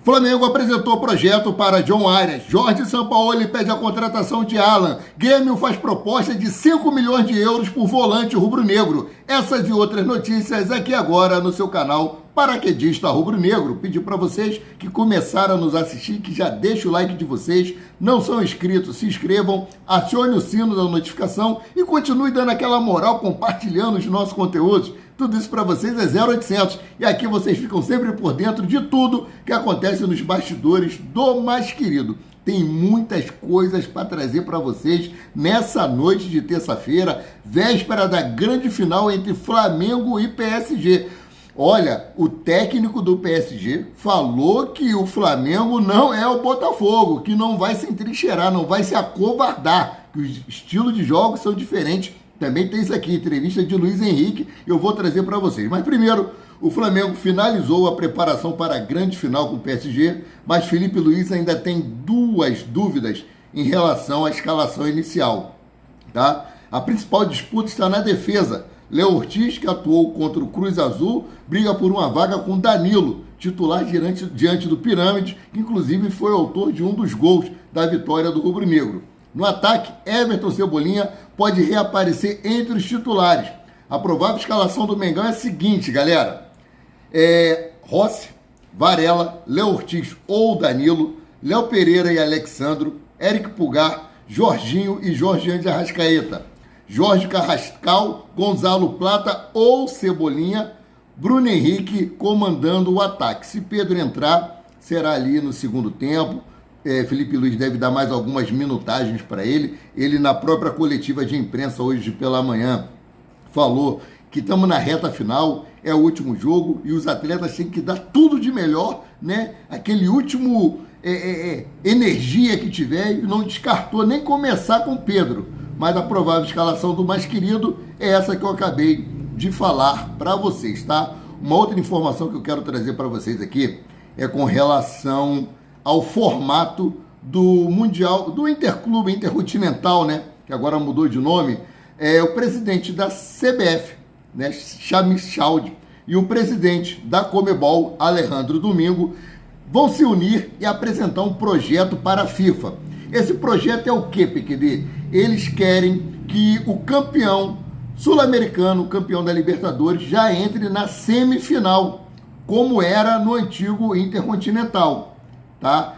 Flamengo apresentou projeto para John Arias. Jorge Sampaoli pede a contratação de Alan. Grêmio faz proposta de 5 milhões de euros por volante rubro-negro. Essas e outras notícias aqui agora no seu canal Paraquedista Rubro-Negro. Pedi para vocês que começaram a nos assistir, que já deixem o like de vocês. Não são inscritos, se inscrevam, acione o sino da notificação e continue dando aquela moral, compartilhando os nossos conteúdos. Tudo isso para vocês é 0800. E aqui vocês ficam sempre por dentro de tudo que acontece nos bastidores do mais querido. Tem muitas coisas para trazer para vocês nessa noite de terça-feira, véspera da grande final entre Flamengo e PSG. Olha, o técnico do PSG falou que o Flamengo não é o Botafogo, que não vai se entrincheirar, não vai se acovardar, que os estilos de jogos são diferentes. Também tem isso aqui, entrevista de Luiz Henrique, eu vou trazer para vocês. Mas primeiro, o Flamengo finalizou a preparação para a grande final com o PSG, mas Felipe Luiz ainda tem duas dúvidas em relação à escalação inicial. Tá? A principal disputa está na defesa. Léo Ortiz, que atuou contra o Cruz Azul, briga por uma vaga com Danilo, titular diante do Pirâmide, que inclusive foi autor de um dos gols da vitória do Rubro Negro. No ataque, Everton Cebolinha pode reaparecer entre os titulares. A provável escalação do Mengão é a seguinte, galera. Rossi, Varela, Léo Ortiz ou Danilo, Léo Pereira e Alexandro, Eric Pulgar, Jorginho e Jorge de Arrascaeta. Jorge Carrascal, Gonzalo Plata ou Cebolinha, Bruno Henrique comandando o ataque. Se Pedro entrar, será ali no segundo tempo. Felipe Luiz deve dar mais algumas minutagens para ele. Ele, na própria coletiva de imprensa hoje pela manhã, falou que estamos na reta final, é o último jogo e os atletas têm que dar tudo de melhor, né? Aquele último energia que tiver, e não descartou nem começar com Pedro. Mas a provável escalação do mais querido é essa que eu acabei de falar para vocês, tá? Uma outra informação que eu quero trazer para vocês aqui é com relação ao formato do Mundial, do Interclube, Intercontinental, né? Que agora mudou de nome. O presidente da CBF, né? Xabi Chaldi, e o presidente da Comebol, Alejandro Domingo, vão se unir e apresentar um projeto para a FIFA. Esse projeto é o quê, PQD? Eles querem que o campeão sul-americano, campeão da Libertadores, já entre na semifinal, como era no antigo Intercontinental, tá?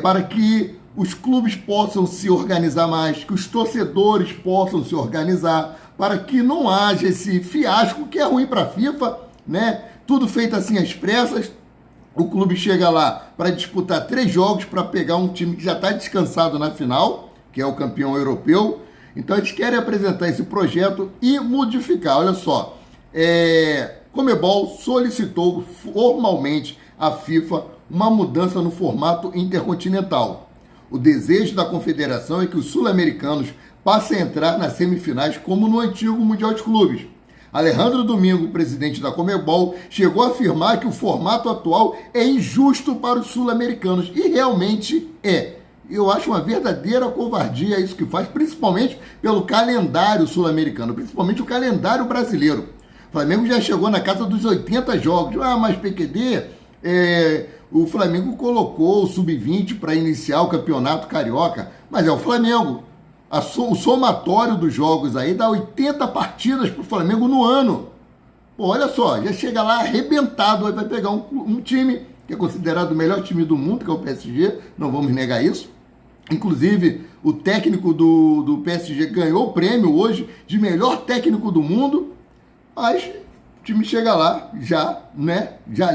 Para que os clubes possam se organizar mais, que os torcedores possam se organizar, para que não haja esse fiasco que é ruim para a FIFA, né? Tudo feito assim às pressas. O clube chega lá para disputar 3 jogos para pegar um time que já está descansado na final, que é o campeão europeu. Então eles querem apresentar esse projeto e modificar. Olha só, Comebol solicitou formalmente à FIFA uma mudança no formato intercontinental. O desejo da confederação é que os sul-americanos passem a entrar nas semifinais como no antigo Mundial de Clubes. Alejandro Domingo, presidente da Comebol, chegou a afirmar que o formato atual é injusto para os sul-americanos. E realmente é. Eu acho uma verdadeira covardia isso que faz, principalmente pelo calendário sul-americano, principalmente o calendário brasileiro. O Flamengo já chegou na casa dos 80 jogos. Mas PQD, o Flamengo colocou o sub-20 para iniciar o campeonato carioca, mas é o Flamengo. O somatório dos jogos aí dá 80 partidas para o Flamengo no ano. Pô, olha só, já chega lá arrebentado, aí vai pegar um time que é considerado o melhor time do mundo, que é o PSG, não vamos negar isso. Inclusive, o técnico do PSG ganhou o prêmio hoje de melhor técnico do mundo, mas o time chega lá já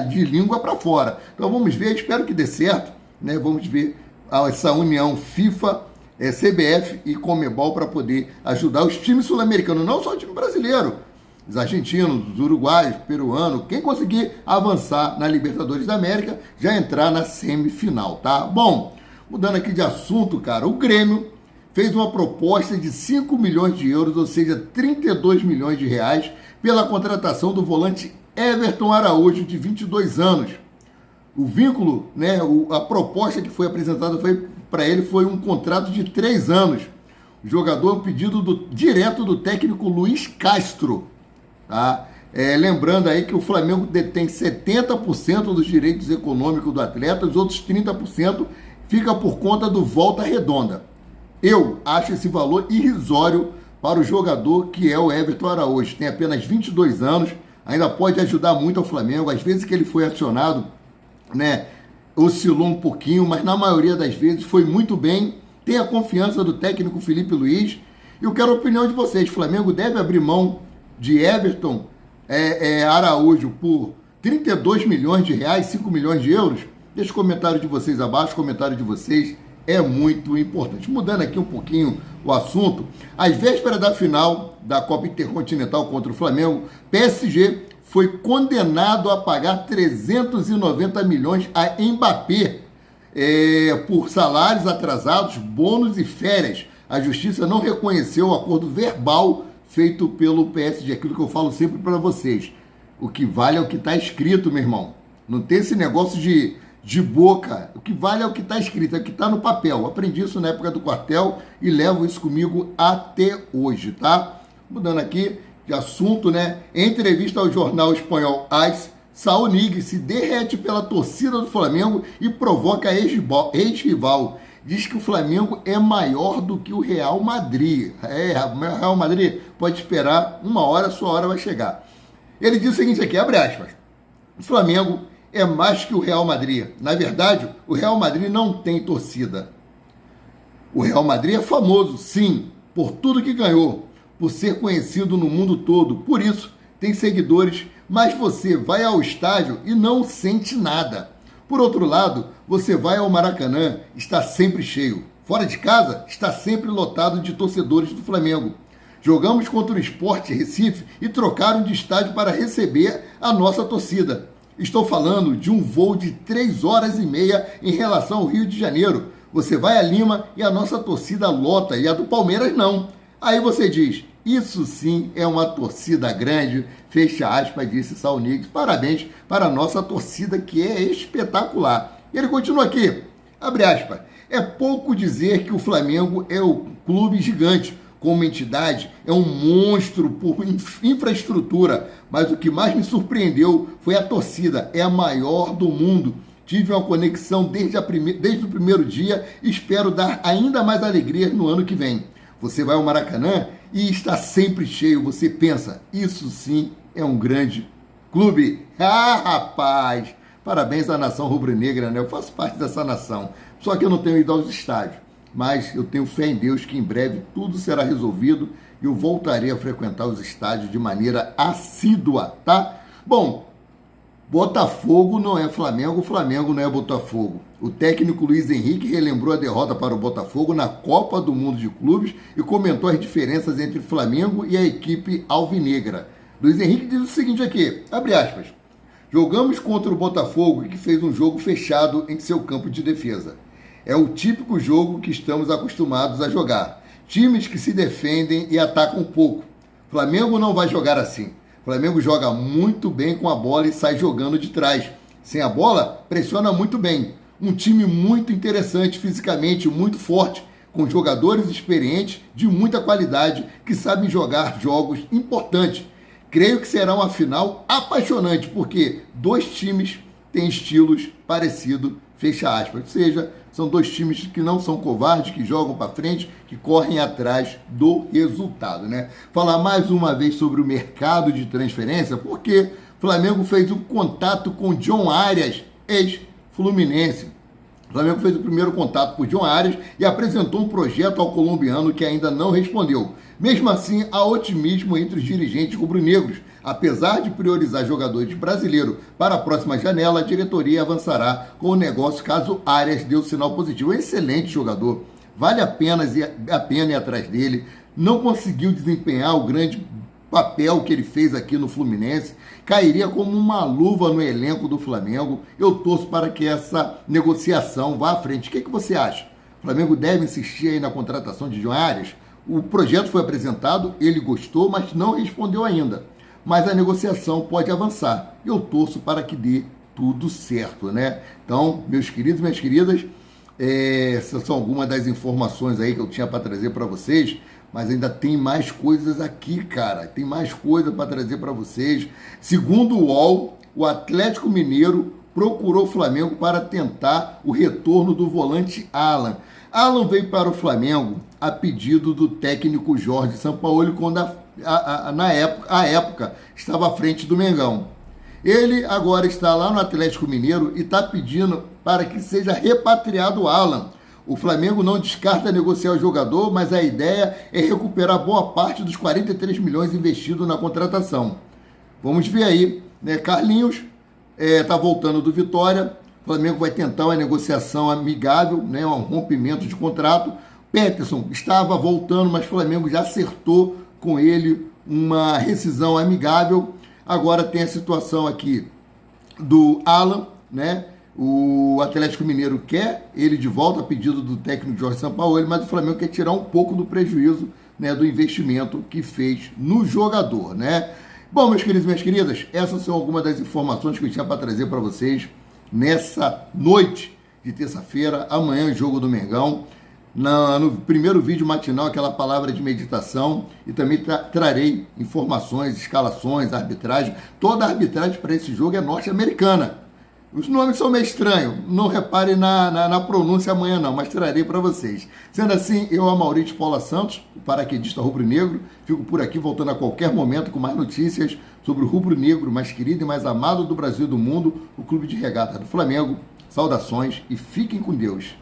de língua para fora. Então vamos ver, espero que dê certo, né? Vamos ver essa união FIFA, CBF e Comebol para poder ajudar os times sul-americanos, não só o time brasileiro, os argentinos, os uruguaios, peruanos, quem conseguir avançar na Libertadores da América, já entrar na semifinal, tá? Bom, mudando aqui de assunto, cara, o Grêmio fez uma proposta de 5 milhões de euros, ou seja, 32 milhões de reais, pela contratação do volante Everton Araújo, de 22 anos. O vínculo, né, a proposta que foi apresentada para ele foi um contrato de 3 anos. O jogador, um pedido direto do técnico Luiz Castro. Tá? Lembrando aí que o Flamengo detém 70% dos direitos econômicos do atleta, os outros 30% fica por conta do Volta Redonda. Eu acho esse valor irrisório para o jogador que é o Everton Araújo. Tem apenas 22 anos, ainda pode ajudar muito ao Flamengo. Às vezes que ele foi acionado, né, oscilou um pouquinho, mas na maioria das vezes foi muito bem. Tem a confiança do técnico Felipe Luiz. E eu quero a opinião de vocês. O Flamengo deve abrir mão de Everton Araújo por 32 milhões de reais, 5 milhões de euros? Deixa o comentário de vocês abaixo, o comentário de vocês é muito importante. Mudando aqui um pouquinho o assunto, às vésperas da final da Copa Intercontinental contra o Flamengo, PSG foi condenado a pagar 390 milhões a Mbappé por salários atrasados, bônus e férias. A justiça não reconheceu o acordo verbal feito pelo PSG, aquilo que eu falo sempre para vocês. O que vale é o que está escrito, meu irmão. Não tem esse negócio de boca. O que vale é o que está escrito, é o que está no papel. Eu aprendi isso na época do quartel e levo isso comigo até hoje, tá? Mudando aqui de assunto, né? Em entrevista ao jornal espanhol AS, Saúl Ñíguez se derrete pela torcida do Flamengo e provoca ex-rival. Diz que o Flamengo é maior do que o Real Madrid. O Real Madrid pode esperar uma hora, sua hora vai chegar. Ele diz o seguinte aqui, abre aspas, o Flamengo é mais que o Real Madrid. Na verdade, o Real Madrid não tem torcida. O Real Madrid é famoso, sim, por tudo que ganhou, por ser conhecido no mundo todo. Por isso, tem seguidores, mas você vai ao estádio e não sente nada. Por outro lado, você vai ao Maracanã, está sempre cheio. Fora de casa, está sempre lotado de torcedores do Flamengo. Jogamos contra o Sport Recife e trocaram de estádio para receber a nossa torcida. Estou falando de um voo de 3 horas e meia em relação ao Rio de Janeiro. Você vai a Lima e a nossa torcida lota, e a do Palmeiras não. Aí você diz, isso sim é uma torcida grande, fecha aspas, disse Saúl Ñíguez. Parabéns para a nossa torcida, que é espetacular. E ele continua aqui, abre aspas, é pouco dizer que o Flamengo é o clube gigante, como entidade, é um monstro por infraestrutura, mas o que mais me surpreendeu foi a torcida, é a maior do mundo. Tive uma conexão desde o primeiro dia e espero dar ainda mais alegria no ano que vem. Você vai ao Maracanã e está sempre cheio, você pensa, isso sim é um grande clube. Ah, rapaz, parabéns à nação rubro-negra, né? Eu faço parte dessa nação, só que eu não tenho ido aos estádios. Mas eu tenho fé em Deus que em breve tudo será resolvido e eu voltarei a frequentar os estádios de maneira assídua, tá? Bom, Botafogo não é Flamengo, Flamengo não é Botafogo. O técnico Luiz Henrique relembrou a derrota para o Botafogo na Copa do Mundo de Clubes e comentou as diferenças entre o Flamengo e a equipe alvinegra. Luiz Henrique diz o seguinte aqui, abre aspas, jogamos contra o Botafogo, que fez um jogo fechado em seu campo de defesa. É o típico jogo que estamos acostumados a jogar. Times que se defendem e atacam pouco. Flamengo não vai jogar assim. Flamengo joga muito bem com a bola e sai jogando de trás. Sem a bola, pressiona muito bem. Um time muito interessante fisicamente, muito forte, com jogadores experientes de muita qualidade que sabem jogar jogos importantes. Creio que será uma final apaixonante, porque dois times têm estilos parecidos, fecha aspas. Ou seja, são dois times que não são covardes, que jogam para frente, que correm atrás do resultado, né? Falar mais uma vez sobre o mercado de transferência, porque o Flamengo fez um contato com John Arias, ex-Fluminense. O Flamengo fez o primeiro contato com o John Arias e apresentou um projeto ao colombiano que ainda não respondeu. Mesmo assim, há otimismo entre os dirigentes rubro-negros. Apesar de priorizar jogadores brasileiros para a próxima janela, a diretoria avançará com o negócio caso Arias dê o sinal positivo. É um excelente jogador, vale a pena ir atrás dele. Não conseguiu desempenhar o grande papel que ele fez aqui no Fluminense, cairia como uma luva no elenco do Flamengo. Eu torço para que essa negociação vá à frente. O que você acha? O Flamengo deve insistir aí na contratação de John Arias? O projeto foi apresentado, ele gostou, mas não respondeu ainda. Mas a negociação pode avançar. Eu torço para que dê tudo certo, né? Então, meus queridos e minhas queridas, essas são algumas das informações aí que eu tinha para trazer para vocês. Mas ainda tem mais coisas aqui, cara. Tem mais coisa para trazer para vocês. Segundo o UOL, o Atlético Mineiro procurou o Flamengo para tentar o retorno do volante Alan. Alan veio para o Flamengo a pedido do técnico Jorge Sampaoli, quando na época estava à frente do Mengão. Ele agora está lá no Atlético Mineiro e está pedindo para que seja repatriado o Alan. O Flamengo não descarta negociar o jogador, mas a ideia é recuperar boa parte dos 43 milhões investidos na contratação. Vamos ver aí, né? Carlinhos está voltando do Vitória. O Flamengo vai tentar uma negociação amigável, né? Um rompimento de contrato. Peterson estava voltando, mas o Flamengo já acertou com ele uma rescisão amigável. Agora tem a situação aqui do Alan, né? O Atlético Mineiro quer ele de volta a pedido do técnico Jorge Sampaoli, mas o Flamengo quer tirar um pouco do prejuízo, né, do investimento que fez no jogador, né? Bom, meus queridos e minhas queridas, essas são algumas das informações que eu tinha para trazer para vocês noite de terça-feira. Amanhã, jogo do Mengão. No primeiro vídeo matinal, aquela palavra de meditação, e também trarei informações, escalações, arbitragem. Toda a arbitragem para esse jogo é norte-americana. Os nomes são meio estranhos, não reparem na pronúncia amanhã não, mas trarei para vocês. Sendo assim, eu, Maurício Paula Santos, o paraquedista rubro-negro, fico por aqui voltando a qualquer momento com mais notícias sobre o rubro-negro mais querido e mais amado do Brasil e do mundo, o Clube de Regata do Flamengo. Saudações e fiquem com Deus.